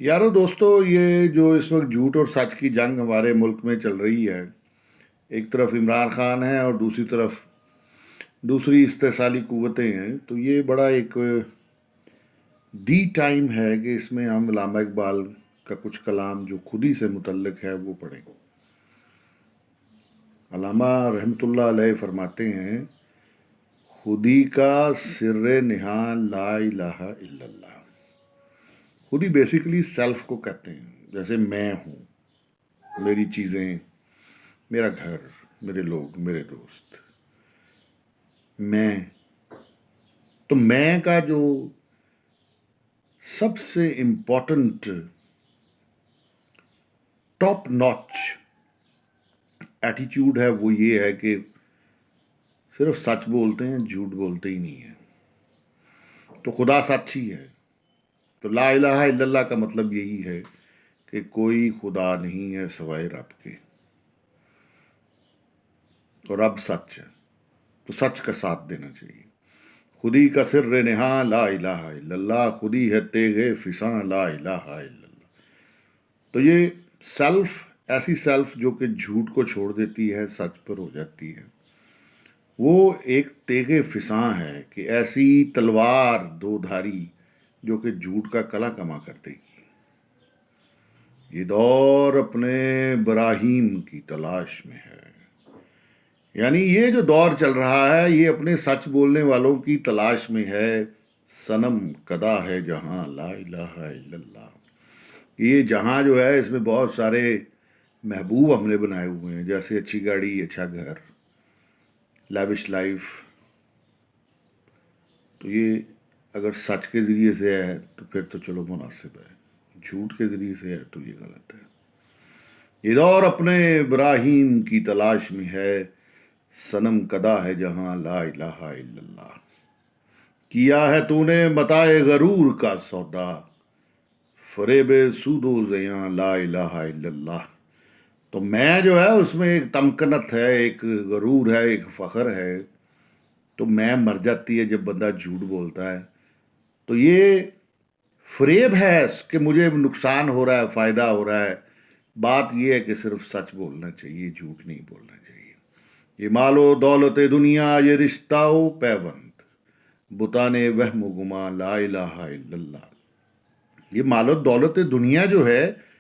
यारो दोस्तों, ये जो इस वक्त झूठ और सच की जंग हमारे मुल्क में चल रही है। एक तरफ इमरान खान है और दूसरी तरफ दूसरी इस्तेसाली कुव्वतें हैं। तो ये बड़ा एक दी टाइम है कि इसमें हम अल्लामा इकबाल का कुछ कलाम जो खुद ही से मुतल्लिक है वो पढ़ें। अल्लामा रहमतुल्लाह अलैह फरमाते हैं, खुदी का सिर्रे निहा ला इलाहा इल्लल्लाह। खुद ही बेसिकली सेल्फ को कहते हैं। जैसे मैं हूँ, मेरी चीज़ें, मेरा घर, मेरे लोग, मेरे दोस्त। मैं तो मैं का जो सबसे इम्पोर्टेंट टॉप नॉच एटीट्यूड है वो ये है कि सिर्फ सच बोलते हैं, झूठ बोलते ही नहीं है। तो खुदा सच ही है। तो ला इलाहा इल्लल्लाह का मतलब यही है कि कोई खुदा नहीं है सिवाय रब के, और रब सच है, तो सच का साथ देना चाहिए। खुदी का सिर्र निहा ला इलाहा इल्लल्लाह, खुदी है तेगे फिसां ला इलाहा इल्लल्लाह। तो ये सेल्फ, ऐसी सेल्फ जो कि झूठ को छोड़ देती है, सच पर हो जाती है, वो एक तेगे फिसां है कि ऐसी तलवार दो धारी जो कि झूठ का कला कमा कर देगी। ये दौर अपने बराहीम की तलाश में है। यानी ये जो दौर चल रहा है ये अपने सच बोलने वालों की तलाश में है। सनम कदा है जहां ला इलाहा इल्लल्लाह। ये जहां जो है इसमें बहुत सारे महबूब हमने बनाए हुए हैं, जैसे अच्छी गाड़ी, अच्छा घर, लैविश लाइफ। तो ये अगर सच के ज़रिए से है तो फिर तो चलो मुनासिब है, झूठ के ज़रिए से है तो ये गलत है। ये दौर अपने इब्राहिम की तलाश में है, सनम कदा है जहां ला इलाहा इल्लल्लाह। किया है तूने मताए गरूर का सौदा, फरेबे सूदो ज़यां ला इलाहा इल्लल्लाह। तो मैं जो है उसमें एक तमकनत है, एक गरूर है, एक फ़ख्र है। तो मैं मर जाती है जब बंदा झूठ बोलता है। तो ये फरेब है कि मुझे नुकसान हो रहा है, फ़ायदा हो रहा है। बात ये है कि सिर्फ सच बोलना चाहिए, झूठ नहीं बोलना चाहिए। ये मालो दौलत दुनिया, ये रिश्ताओ पैबंद, बुताने वहम गुमा ला इलाहा इल्लल्लाह। ये मालो दौलत दुनिया जो है,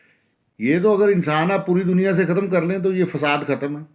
ये तो अगर इंसान आप पूरी दुनिया से ख़त्म कर लें तो ये फसाद ख़त्म है।